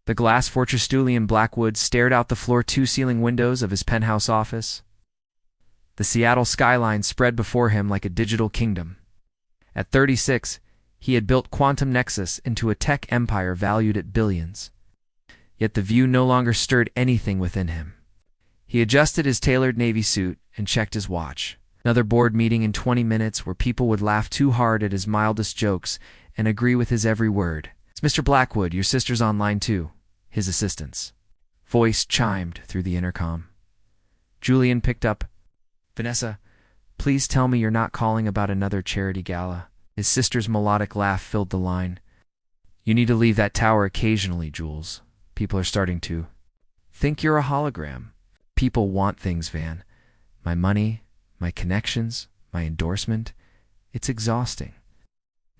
The glass fortress Julian Blackwood stared out the floor-to-ceiling windows of his penthouse office. The Seattle skyline spread before him like a digital kingdom. At 36, he had built Quantum Nexus into a tech empire valued at billions. Yet the view no longer stirred anything within him. He adjusted his tailored navy suit and checked his watch. Another board meeting in 20 minutes where people would laugh too hard at his mildest jokes and agree with his every word. "It's Mr. Blackwood, your sister's online too." His assistant's voice chimed through the intercom. Julian picked up. "Vanessa, please tell me you're not calling about another charity gala." His sister's melodic laugh filled the line. "You need to leave that tower occasionally, Jules. People are starting to think you're a hologram. People want things, Van. My money, my connections, my endorsement. It's exhausting."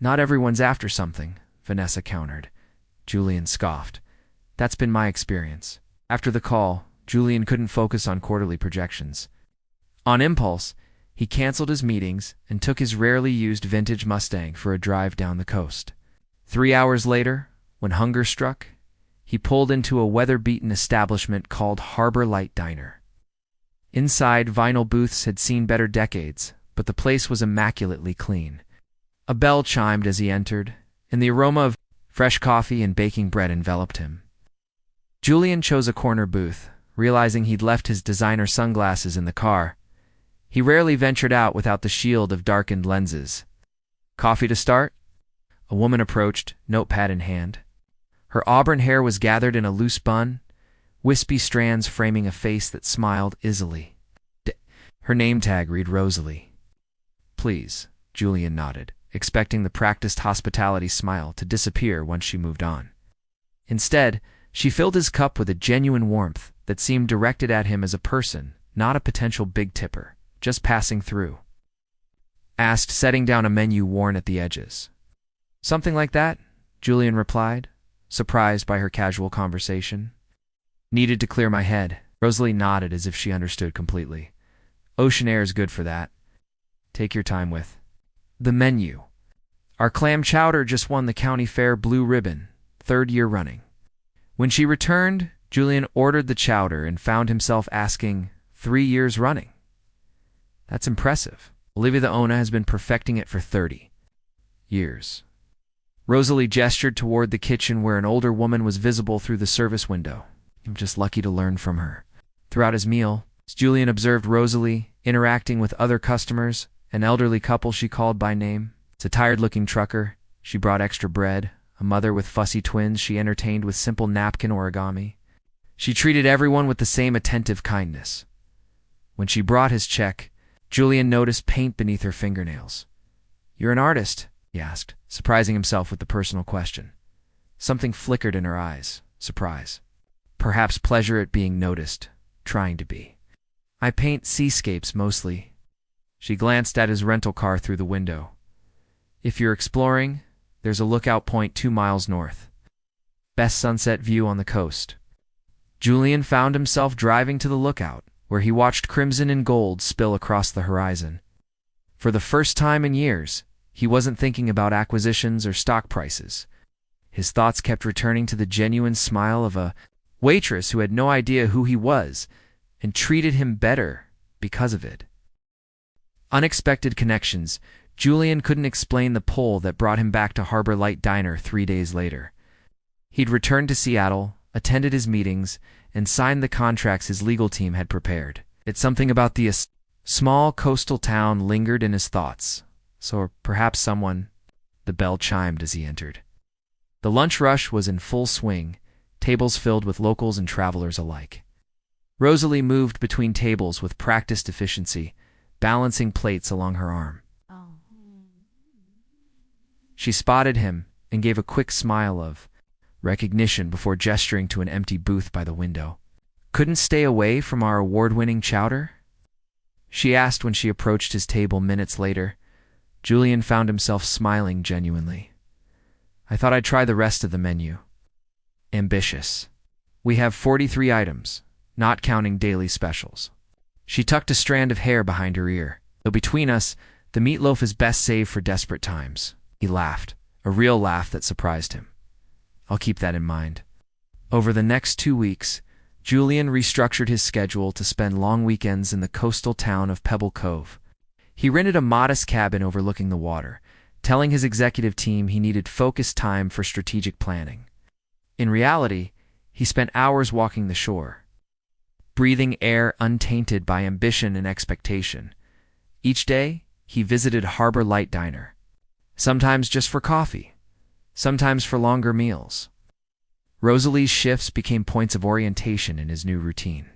"Not everyone's after something," Vanessa countered. Julian scoffed. "That's been my experience." After the call, Julian couldn't focus on quarterly projections. On impulse, he canceled his meetings and took his rarely used vintage Mustang for a drive down the coast. 3 hours later, when hunger struck, he pulled into a weather-beaten establishment called Harbor Light Diner. Inside, vinyl booths had seen better decades, but the place was immaculately clean. A bell chimed as he entered, and the aroma of fresh coffee and baking bread enveloped him. Julian chose a corner booth, realizing he'd left his designer sunglasses in the car. He rarely ventured out without the shield of darkened lenses. "Coffee to start?" A woman approached, notepad in hand. Her auburn hair was gathered in a loose bun, wispy strands framing a face that smiled easily. Her name tag read Rosalie. "Please," Julian nodded, expecting the practiced hospitality smile to disappear once she moved on. Instead, she filled his cup with a genuine warmth that seemed directed at him as a person, not a potential big tipper, just passing through. Asked, setting down a menu worn at the edges. "Something like that," Julian replied, surprised by her casual conversation. "Needed to clear my head." Rosalie nodded as if she understood completely. "Ocean air is good for that. Take your time with the menu. Our clam chowder just won the county fair blue ribbon, 3rd year running." When she returned, Julian ordered the chowder and found himself asking, 3 years running? That's impressive. Olivia the Ona has been perfecting it for 30 years. Rosalie gestured toward the kitchen where an older woman was visible through the service window. "I'm just lucky to learn from her." Throughout his meal, Julian observed Rosalie interacting with other customers, an elderly couple she called by name. It's a tired-looking trucker. She brought extra bread. A mother with fussy twins she entertained with simple napkin origami. She treated everyone with the same attentive kindness. When she brought his check, Julian noticed paint beneath her fingernails. "You're an artist?" he asked, surprising himself with the personal question. Something flickered in her eyes. Surprise. Perhaps pleasure at being noticed. Trying to be. "I paint seascapes mostly." She glanced at his rental car through the window. "If you're exploring, there's a lookout point 2 miles north. Best sunset view on the coast." Julian found himself driving to the lookout, where he watched crimson and gold spill across the horizon. For the first time in years, he wasn't thinking about acquisitions or stock prices. His thoughts kept returning to the genuine smile of a waitress who had no idea who he was and treated him better because of it. Unexpected connections. Julian couldn't explain the pull that brought him back to Harbor Light Diner 3 days later. He'd returned to Seattle, attended his meetings, and signed the contracts his legal team had prepared. It's something about the small coastal town lingered in his thoughts. So perhaps someone... The bell chimed as he entered. The lunch rush was in full swing, tables filled with locals and travelers alike. Rosalie moved between tables with practiced efficiency, balancing plates along her arm. She spotted him and gave a quick smile of recognition before gesturing to an empty booth by the window. "Couldn't stay away from our award-winning chowder?" she asked when she approached his table minutes later. Julian found himself smiling genuinely. "I thought I'd try the rest of the menu." "Ambitious. We have 43 items, not counting daily specials." She tucked a strand of hair behind her ear. "Though between us, the meatloaf is best saved for desperate times." He laughed, a real laugh that surprised him. "I'll keep that in mind." Over the next 2 weeks, Julian restructured his schedule to spend long weekends in the coastal town of Pebble Cove. He rented a modest cabin overlooking the water, telling his executive team he needed focused time for strategic planning. In reality, he spent hours walking the shore, breathing air untainted by ambition and expectation. Each day, he visited Harbor Light Diner, sometimes just for coffee, sometimes for longer meals. Rosalie's shifts became points of orientation in his new routine.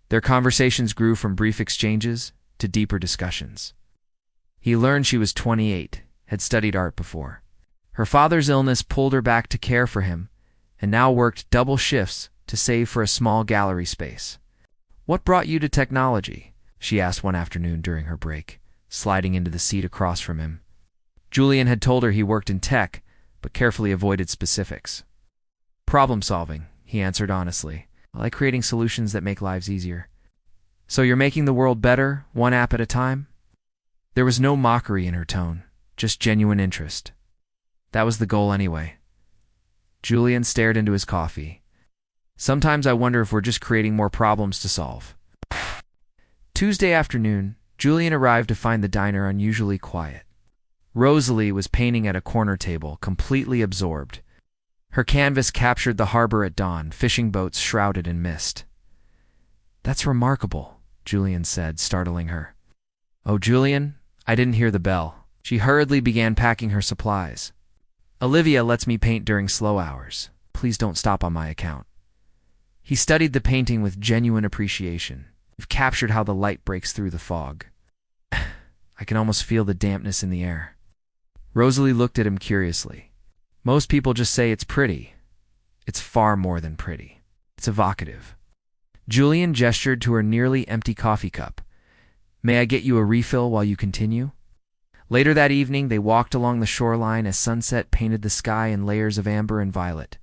Their conversations grew from brief exchanges to deeper discussions. He learned she was 28, had studied art before. Her father's illness pulled her back to care for him, and now worked double shifts to save for a small gallery space. "What brought you to technology?" she asked one afternoon during her break, sliding into the seat across from him. Julian had told her he worked in tech, but carefully avoided specifics. "Problem solving," he answered honestly. "I like creating solutions that make lives easier." "So you're making the world better, one app at a time?" There was no mockery in her tone, just genuine interest. That was the goal anyway. Julian stared into his coffee. "Sometimes I wonder if we're just creating more problems to solve." Tuesday afternoon, Julian arrived to find the diner unusually quiet. Rosalie was painting at a corner table, completely absorbed. Her canvas captured the harbor at dawn, fishing boats shrouded in mist. "That's remarkable," Julian said, startling her. "Oh, Julian, I didn't hear the bell." She hurriedly began packing her supplies. "Olivia lets me paint during slow hours. Please don't stop on my account." He studied the painting with genuine appreciation. "You've captured how the light breaks through the fog. I can almost feel the dampness in the air." Rosalie looked at him curiously. "Most people just say it's pretty. It's far more than pretty. It's evocative." Julian gestured to her nearly empty coffee cup. "May I get you a refill while you continue?" Later that evening, they walked along the shoreline as sunset painted the sky in layers of amber and violet.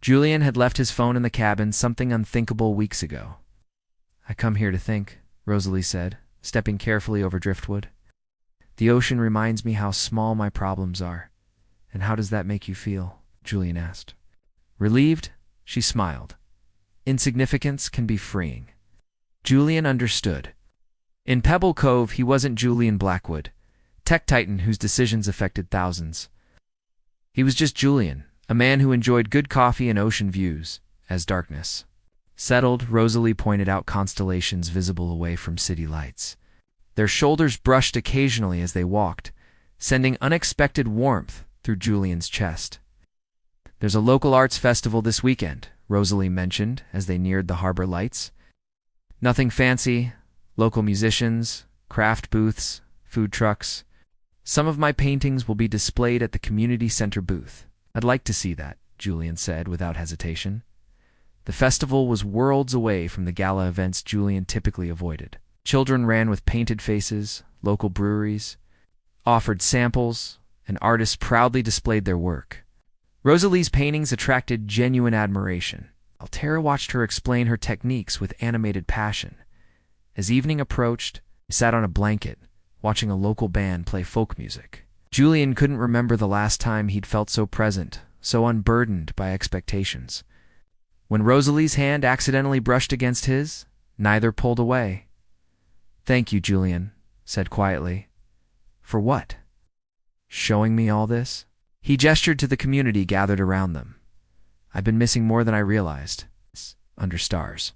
Julian had left his phone in the cabin, something unthinkable weeks ago. "I come here to think," Rosalie said, stepping carefully over driftwood. "The ocean reminds me how small my problems are." "And how does that make you feel?" Julian asked. Relieved, she smiled. Insignificance can be freeing. Julian understood. In Pebble Cove, he wasn't Julian Blackwood, tech titan whose decisions affected thousands. He was just Julian, a man who enjoyed good coffee and ocean views, as darkness settled. Rosalie pointed out constellations visible away from city lights. Their shoulders brushed occasionally as they walked, sending unexpected warmth through Julian's chest. "There's a local arts festival this weekend," Rosalie mentioned as they neared the harbor lights. "Nothing fancy, local musicians, craft booths, food trucks. Some of my paintings will be displayed at the community center booth." "I'd like to see that," Julian said without hesitation. The festival was worlds away from the gala events Julian typically avoided. Children ran with painted faces, local breweries offered samples, and artists proudly displayed their work. Rosalie's paintings attracted genuine admiration. Altera watched her explain her techniques with animated passion. As evening approached, he sat on a blanket, watching a local band play folk music. Julian couldn't remember the last time he'd felt so present, so unburdened by expectations. When Rosalie's hand accidentally brushed against his, neither pulled away. "Thank you," Julian said quietly. "For what?" "Showing me all this?" He gestured to the community gathered around them. "I've been missing more than I realized. Under stars,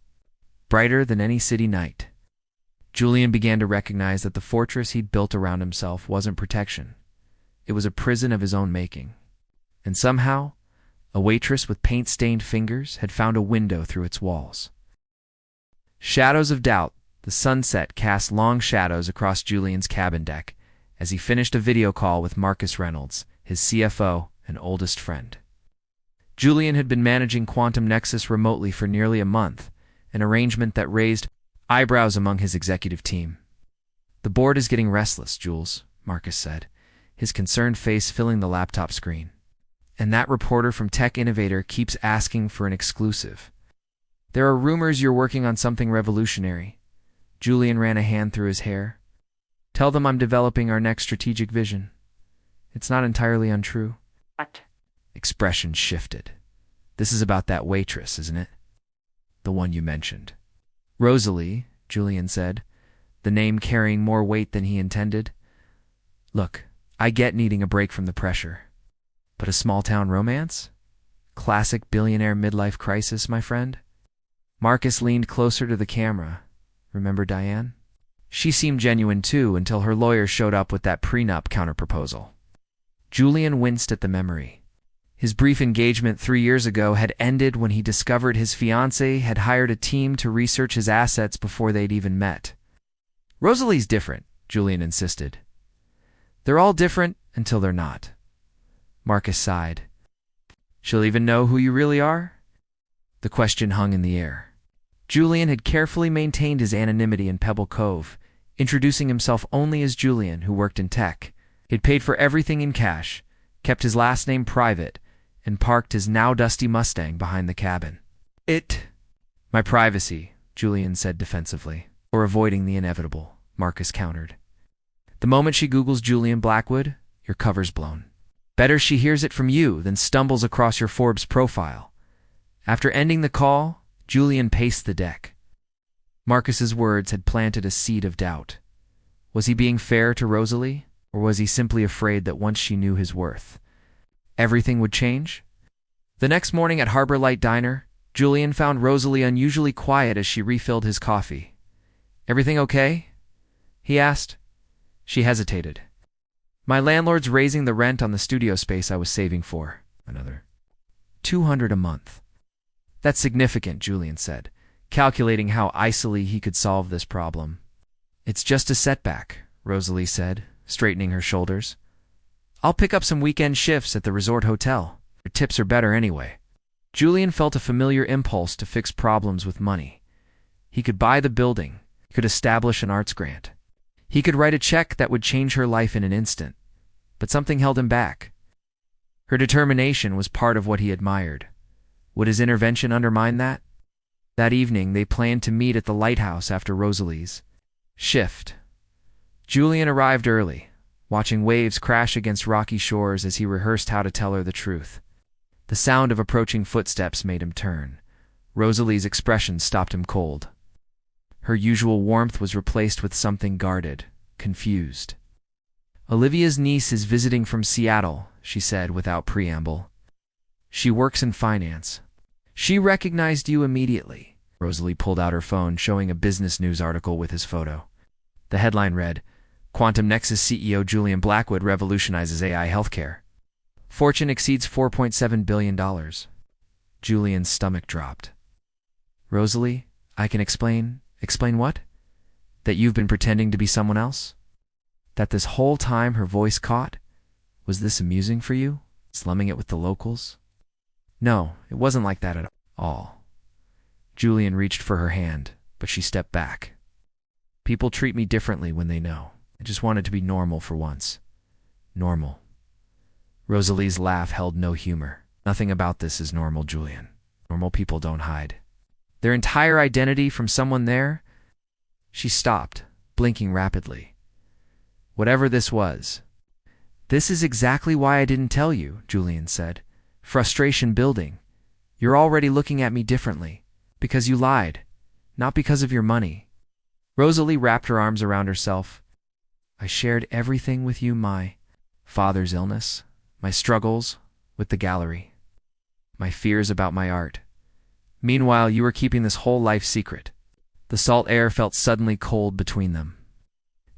brighter than any city night." Julian began to recognize that the fortress he'd built around himself wasn't protection. It was a prison of his own making. And somehow, a waitress with paint-stained fingers had found a window through its walls. Shadows of doubt, the sunset cast long shadows across Julian's cabin deck as he finished a video call with Marcus Reynolds, his CFO and oldest friend. Julian had been managing Quantum Nexus remotely for nearly a month, an arrangement that raised eyebrows among his executive team. "The board is getting restless, Jules," Marcus said, his concerned face filling the laptop screen. "And that reporter from Tech Innovator keeps asking for an exclusive. There are rumors you're working on something revolutionary." Julian ran a hand through his hair. "Tell them I'm developing our next strategic vision. It's not entirely untrue." What? Expression shifted. This is about that waitress, isn't it? The one you mentioned. Rosalie, Julian said, the name carrying more weight than he intended. Look, I get needing a break from the pressure. But a small-town romance? Classic billionaire midlife crisis, my friend? Marcus leaned closer to the camera. Remember Diane? She seemed genuine too until her lawyer showed up with that prenup counterproposal. Julian winced at the memory. His brief engagement 3 years ago had ended when he discovered his fiancée had hired a team to research his assets before they'd even met. Rosalie's different, Julian insisted. They're all different until they're not. Marcus sighed. She'll even know who you really are? The question hung in the air. Julian had carefully maintained his anonymity in Pebble Cove, introducing himself only as Julian, who worked in tech. He'd paid for everything in cash, kept his last name private, and parked his now dusty Mustang behind the cabin. My privacy, Julian said defensively. Or avoiding the inevitable, Marcus countered. The moment she Googles Julian Blackwood, your cover's blown. Better she hears it from you than stumbles across your Forbes profile. After ending the call, Julian paced the deck. Marcus's words had planted a seed of doubt. Was he being fair to Rosalie, or was he simply afraid that once she knew his worth, everything would change? The next morning at Harbor Light Diner, Julian found Rosalie unusually quiet as she refilled his coffee. Everything okay? He asked. She hesitated. My landlord's raising the rent on the studio space I was saving for. Another $200 a month. That's significant, Julian said, calculating how icily he could solve this problem. It's just a setback, Rosalie said, straightening her shoulders. I'll pick up some weekend shifts at the resort hotel. Your tips are better anyway. Julian felt a familiar impulse to fix problems with money. He could buy the building, could establish an arts grant. He could write a check that would change her life in an instant. But something held him back. Her determination was part of what he admired. Would his intervention undermine that? That evening, they planned to meet at the lighthouse after Rosalie's shift. Julian arrived early, watching waves crash against rocky shores as he rehearsed how to tell her the truth. The sound of approaching footsteps made him turn. Rosalie's expression stopped him cold. Her usual warmth was replaced with something guarded, confused. Olivia's niece is visiting from Seattle, she said without preamble. She works in finance. She recognized you immediately. Rosalie pulled out her phone, showing a business news article with his photo. The headline read, Quantum Nexus CEO Julian Blackwood revolutionizes AI healthcare. Fortune exceeds $4.7 billion. Julian's stomach dropped. Rosalie, I can explain. Explain what? That you've been pretending to be someone else? That this whole time her voice caught? Was this amusing for you? Slumming it with the locals? No, it wasn't like that at all. Julian reached for her hand, but she stepped back. People treat me differently when they know. I just wanted to be normal for once. Normal. Rosalie's laugh held no humor. Nothing about this is normal, Julian. Normal people don't hide their entire identity from someone there. She stopped, blinking rapidly. Whatever this was. This is exactly why I didn't tell you, Julian said. Frustration building. You're already looking at me differently. Because you lied. Not because of your money. Rosalie wrapped her arms around herself. I shared everything with you, my father's illness, my struggles with the gallery, my fears about my art. Meanwhile, you were keeping this whole life secret. The salt air felt suddenly cold between them.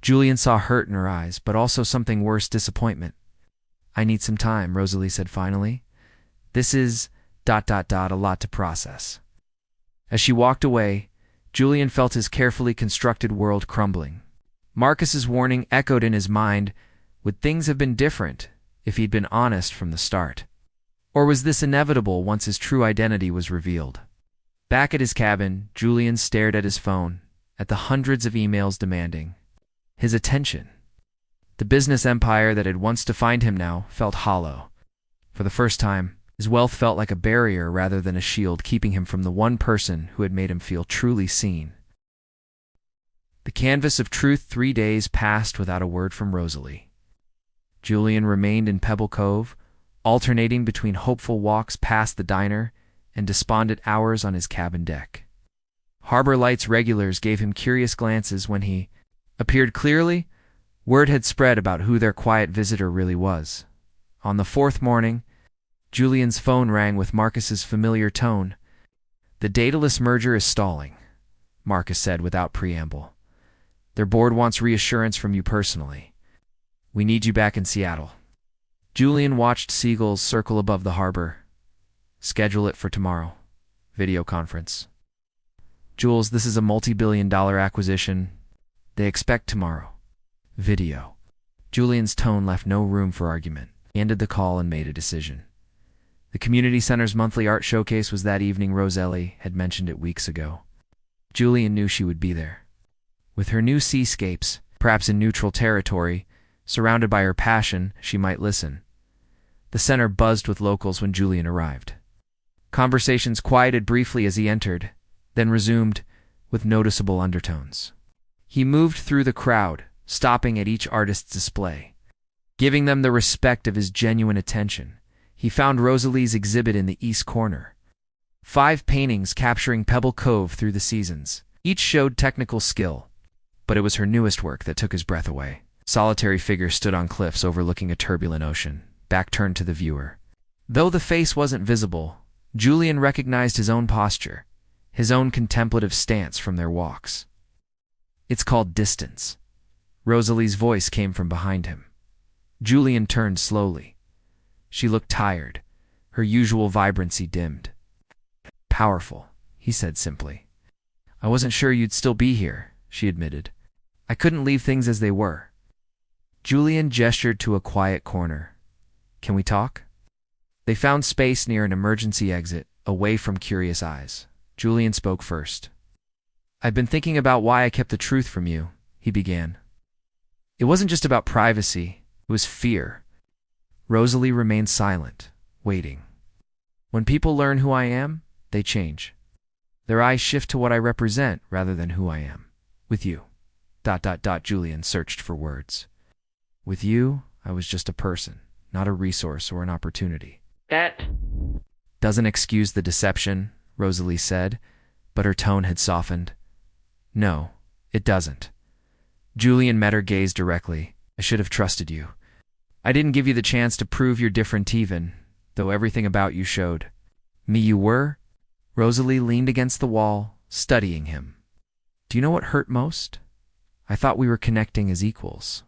Julian saw hurt in her eyes, but also something worse, disappointment. I need some time, Rosalie said finally. This is ... a lot to process. As she walked away, Julian felt his carefully constructed world crumbling. Marcus's warning echoed in his mind. Would things have been different if he'd been honest from the start? Or was this inevitable once his true identity was revealed? Back at his cabin, Julian stared at his phone, at the hundreds of emails demanding his attention. The business empire that had once defined him now felt hollow. For the first time, his wealth felt like a barrier rather than a shield, keeping him from the one person who had made him feel truly seen. The canvas of truth 3 days passed without a word from Rosalie. Julian remained in Pebble Cove, alternating between hopeful walks past the diner and despondent hours on his cabin deck. Harbor Lights regulars gave him curious glances when he appeared. Clearly, word had spread about who their quiet visitor really was. On the fourth morning, Julian's phone rang with Marcus's familiar tone. "The Daedalus merger is stalling," Marcus said without preamble. "Their board wants reassurance from you personally. We need you back in Seattle." Julian watched seagulls circle above the harbor. "Schedule it for tomorrow. Video conference." "Jules, this is a multi-billion-dollar acquisition. They expect tomorrow. Video." Julian's tone left no room for argument. He ended the call and made a decision. The community center's monthly art showcase was that evening. Roselli had mentioned it weeks ago. Julian knew she would be there. With her new seascapes, perhaps in neutral territory, surrounded by her passion, she might listen. The center buzzed with locals when Julian arrived. Conversations quieted briefly as he entered, then resumed with noticeable undertones. He moved through the crowd, stopping at each artist's display, giving them the respect of his genuine attention. He found Rosalie's exhibit in the east corner. 5 paintings capturing Pebble Cove through the seasons. Each showed technical skill, but it was her newest work that took his breath away. Solitary figure stood on cliffs overlooking a turbulent ocean, back turned to the viewer. Though the face wasn't visible, Julian recognized his own posture, his own contemplative stance from their walks. "It's called distance." Rosalie's voice came from behind him. Julian turned slowly. She looked tired, her usual vibrancy dimmed. "Powerful," he said simply. "I wasn't sure you'd still be here," she admitted. "I couldn't leave things as they were." Julian gestured to a quiet corner. "Can we talk?" They found space near an emergency exit, away from curious eyes. Julian spoke first. "I've been thinking about why I kept the truth from you," he began. "It wasn't just about privacy, it was fear." Rosalie remained silent, waiting. "When people learn who I am, they change. Their eyes shift to what I represent rather than who I am. With you." Julian searched for words. "With you, I was just a person, not a resource or an opportunity." "That doesn't excuse the deception," Rosalie said, but her tone had softened. "No, it doesn't." Julian met her gaze directly. "I should have trusted you. I didn't give you the chance to prove you're different even, though everything about you showed." "Me you were?" Rosalie leaned against the wall, studying him. "Do you know what hurt most? I thought we were connecting as equals.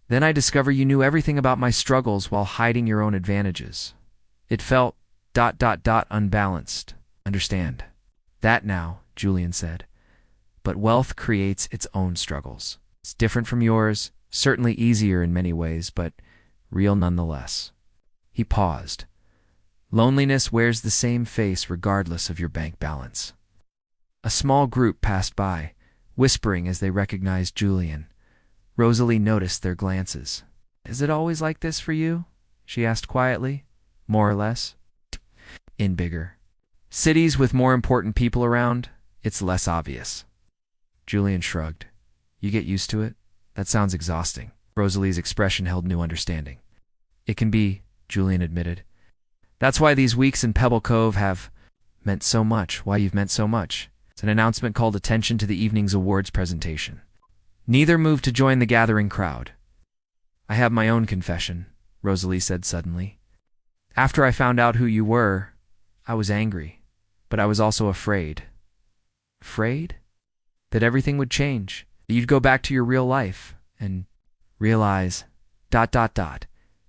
Then I discovered you knew everything about my struggles while hiding your own advantages. It felt ... unbalanced. Understand?" "That now," Julian said. "But wealth creates its own struggles. It's different from yours, certainly easier in many ways, but real nonetheless." He paused. "Loneliness wears the same face regardless of your bank balance." A small group passed by, whispering as they recognized Julian. Rosalie noticed their glances. "Is it always like this for you?" she asked quietly. "More or less?" "In bigger cities with more important people around, it's less obvious." Julian shrugged. "You get used to it? That sounds exhausting." Rosalie's expression held new understanding. "It can be," Julian admitted. "That's why these weeks in Pebble Cove have meant so much, why you've meant so much." An announcement called attention to the evening's awards presentation. Neither moved to join the gathering crowd. "I have my own confession," Rosalie said suddenly. "After I found out who you were, I was angry, but I was also afraid." "Afraid?" "That everything would change, that you'd go back to your real life, and realize...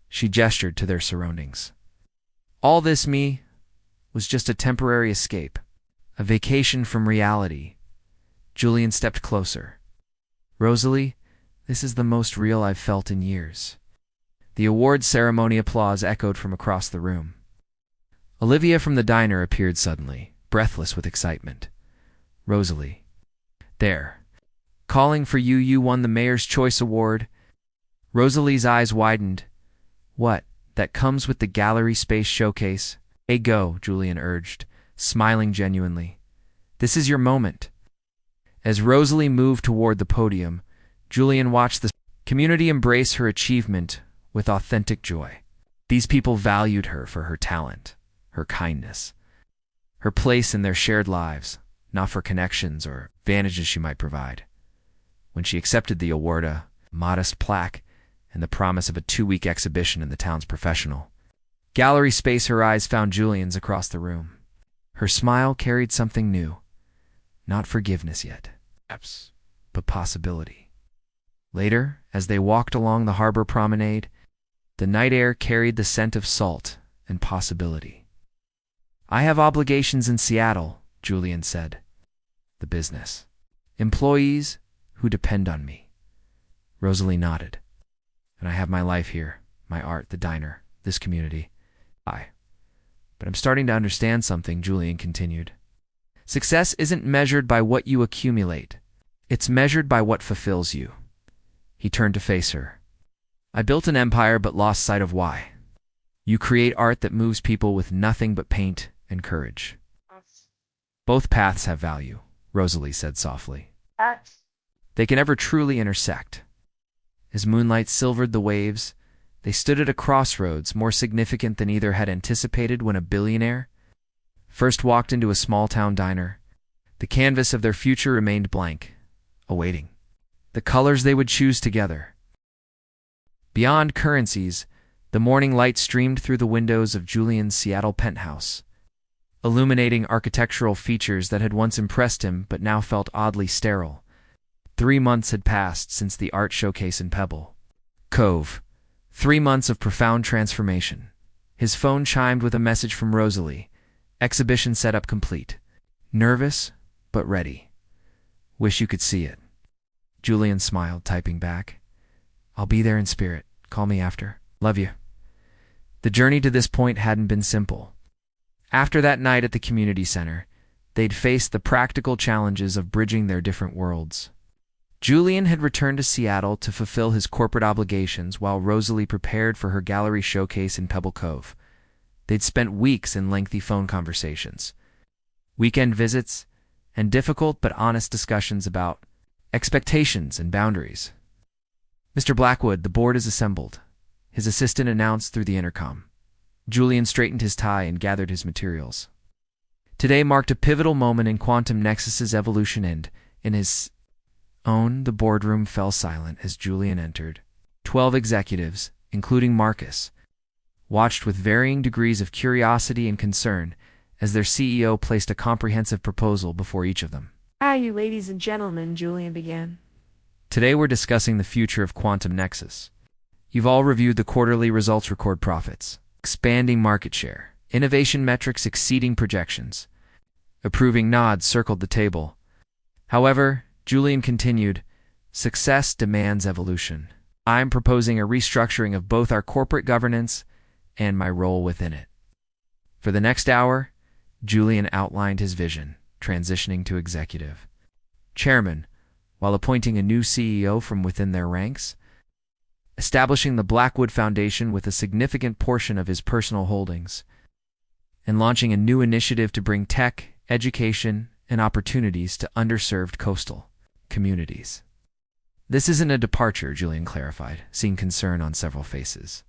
She gestured to their surroundings. "All this me was just a temporary escape, a vacation from reality." Julian stepped closer. "Rosalie, this is the most real I've felt in years." The awards ceremony applause echoed from across the room. Olivia from the diner appeared suddenly, breathless with excitement. "Rosalie." "There. Calling for you, you won the Mayor's Choice Award." Rosalie's eyes widened. "What, that comes with the gallery space showcase?" "Hey, go," Julian urged, smiling genuinely. "This is your moment." As Rosalie moved toward the podium, Julian watched the community embrace her achievement with authentic joy. These people valued her for her talent, her kindness, her place in their shared lives, not for connections or advantages she might provide. When she accepted the award, a modest plaque and the promise of a 2-week exhibition in the town's professional gallery space, her eyes found Julian's across the room. Her smile carried something new. Not forgiveness yet, perhaps, but possibility. Later, as they walked along the harbor promenade, the night air carried the scent of salt and possibility. "I have obligations in Seattle," Julian said. "The business. Employees who depend on me." Rosalie nodded. "And I have my life here, my art, the diner, this community. But I'm starting to understand something," Julian continued. "Success isn't measured by what you accumulate. It's measured by what fulfills you." He turned to face her. "I built an empire but lost sight of why. You create art that moves people with nothing but paint and courage." "Both paths have value," Rosalie said softly. "They can never truly intersect." As moonlight silvered the waves, they stood at a crossroads more significant than either had anticipated when a billionaire first walked into a small-town diner. The canvas of their future remained blank, awaiting the colors they would choose together. Beyond currencies, the morning light streamed through the windows of Julian's Seattle penthouse, illuminating architectural features that had once impressed him but now felt oddly sterile. 3 months had passed since the art showcase in Pebble Cove. 3 months of profound transformation. His phone chimed with a message from Rosalie. Exhibition setup complete. Nervous, but ready. Wish you could see it. Julian smiled, typing back. "I'll be there in spirit. Call me after. Love you." The journey to this point hadn't been simple. After that night at the community center, they'd faced the practical challenges of bridging their different worlds. Julian had returned to Seattle to fulfill his corporate obligations while Rosalie prepared for her gallery showcase in Pebble Cove. They'd spent weeks in lengthy phone conversations, weekend visits, and difficult but honest discussions about expectations and boundaries. "Mr. Blackwood, the board is assembled," his assistant announced through the intercom. Julian straightened his tie and gathered his materials. Today marked a pivotal moment in Quantum Nexus's evolution, and in his own, the boardroom fell silent as Julian entered. 12 executives, including Marcus, watched with varying degrees of curiosity and concern as their CEO placed a comprehensive proposal before each of them. You ladies and gentlemen," Julian began. "Today we're discussing the future of Quantum Nexus. You've all reviewed the quarterly results, record profits, expanding market share, innovation metrics exceeding projections." Approving nods circled the table. "However," Julian continued, "success demands evolution. I'm proposing a restructuring of both our corporate governance and my role within it." For the next hour, Julian outlined his vision, transitioning to executive chairman, while appointing a new CEO from within their ranks, establishing the Blackwood Foundation with a significant portion of his personal holdings, and launching a new initiative to bring tech, education, and opportunities to underserved coastal communities. "This isn't a departure," Julian clarified, seeing concern on several faces.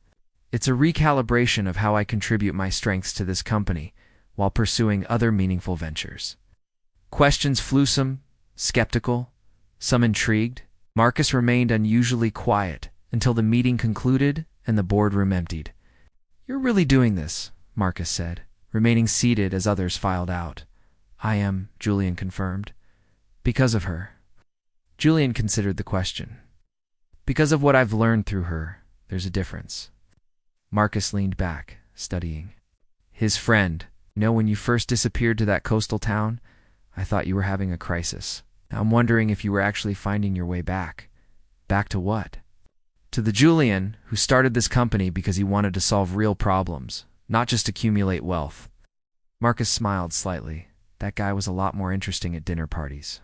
"It's a recalibration of how I contribute my strengths to this company while pursuing other meaningful ventures." Questions flew, some skeptical, some intrigued. Marcus remained unusually quiet until the meeting concluded and the boardroom emptied. "You're really doing this," Marcus said, remaining seated as others filed out. "I am," Julian confirmed. "Because of her." Julian considered the question. "Because of what I've learned through her, there's a difference." Marcus leaned back, studying. His friend, when you first disappeared to that coastal town, I thought you were having a crisis. Now I'm wondering if you were actually finding your way back. Back to what? To the Julian who started this company because he wanted to solve real problems, not just accumulate wealth. Marcus smiled slightly. That guy was a lot more interesting at dinner parties.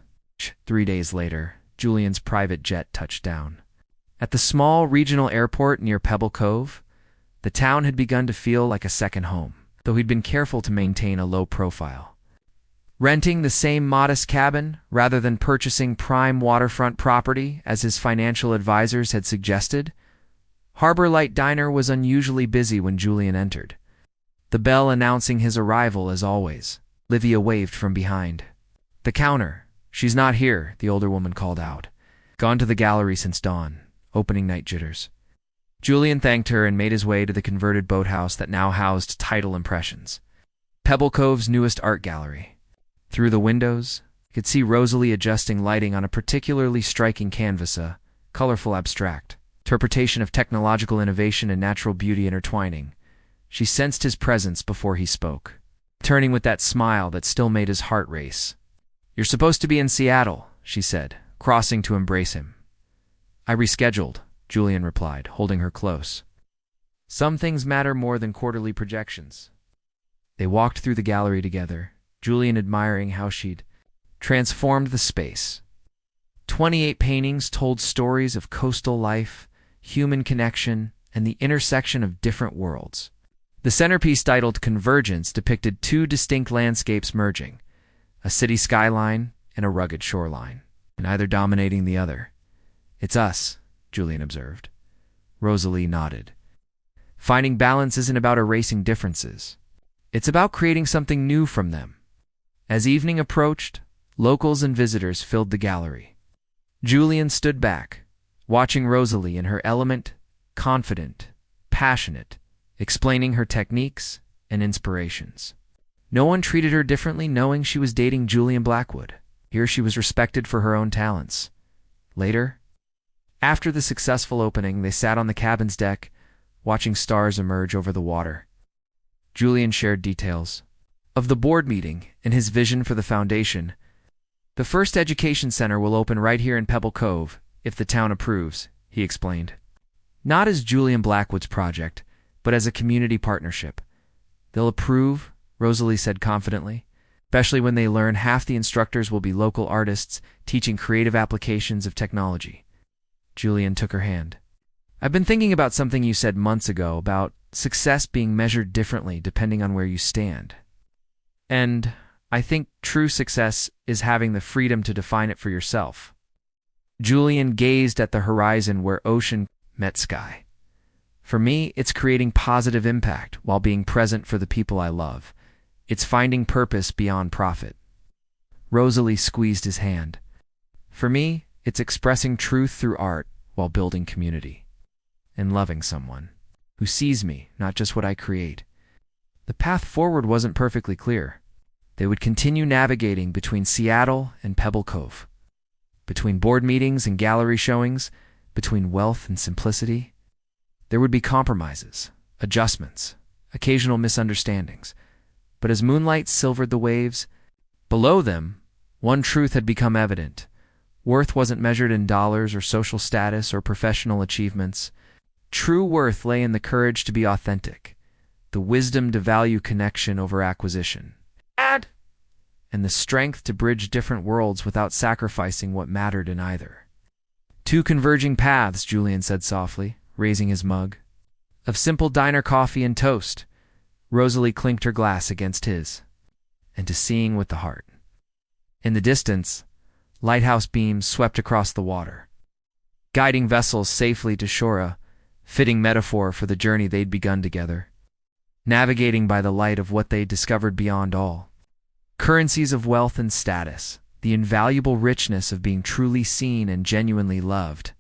3 days later, Julian's private jet touched down. At the small regional airport near Pebble Cove, the town had begun to feel like a second home, though he'd been careful to maintain a low profile. Renting the same modest cabin rather than purchasing prime waterfront property as his financial advisors had suggested, Harbor Light Diner was unusually busy when Julian entered, the bell announcing his arrival as always. Livia waved from behind. The counter. She's not here, the older woman called out. Gone to the gallery since dawn. Opening night jitters. Julian thanked her and made his way to the converted boathouse that now housed Tidal Impressions, Pebble Cove's newest art gallery. Through the windows, you could see Rosalie adjusting lighting on a particularly striking canvas, a colorful abstract interpretation of technological innovation and natural beauty intertwining. She sensed his presence before he spoke, turning with that smile that still made his heart race. "You're supposed to be in Seattle," she said, crossing to embrace him. "I rescheduled," Julian replied, holding her close. "Some things matter more than quarterly projections." They walked through the gallery together, Julian admiring how she'd transformed the space. 28 paintings told stories of coastal life, human connection, and the intersection of different worlds. The centerpiece, titled Convergence, depicted two distinct landscapes merging, a city skyline and a rugged shoreline, neither dominating the other. "It's us," Julian observed. Rosalie nodded. "Finding balance isn't about erasing differences. It's about creating something new from them." As evening approached, locals and visitors filled the gallery. Julian stood back, watching Rosalie in her element, confident, passionate, explaining her techniques and inspirations. No one treated her differently, knowing she was dating Julian Blackwood. Here she was respected for her own talents. Later, after the successful opening, they sat on the cabin's deck, watching stars emerge over the water. Julian shared details of the board meeting and his vision for the foundation. "The first education center will open right here in Pebble Cove, if the town approves," he explained. "Not as Julian Blackwood's project, but as a community partnership." "They'll approve," Rosalie said confidently, "especially when they learn half the instructors will be local artists teaching creative applications of technology." Julian took her hand. "I've been thinking about something you said months ago about success being measured differently depending on where you stand. And I think true success is having the freedom to define it for yourself." Julian gazed at the horizon where ocean met sky. "For me, it's creating positive impact while being present for the people I love. It's finding purpose beyond profit." Rosalie squeezed his hand. "For me, it's expressing truth through art while building community. And loving someone who sees me, not just what I create." The path forward wasn't perfectly clear. They would continue navigating between Seattle and Pebble Cove, between board meetings and gallery showings, between wealth and simplicity. There would be compromises, adjustments, occasional misunderstandings. But as moonlight silvered the waves, below them, one truth had become evident. Worth wasn't measured in dollars or social status or professional achievements. True worth lay in the courage to be authentic, the wisdom to value connection over acquisition, and the strength to bridge different worlds without sacrificing what mattered in either. "Two converging paths," Julian said softly, raising his mug. "Of simple diner coffee and toast." Rosalie clinked her glass against his. "And to seeing with the heart." In the distance, lighthouse beams swept across the water, guiding vessels safely to shore, a fitting metaphor for the journey they'd begun together, navigating by the light of what they'd discovered beyond all currencies of wealth and status, the invaluable richness of being truly seen and genuinely loved.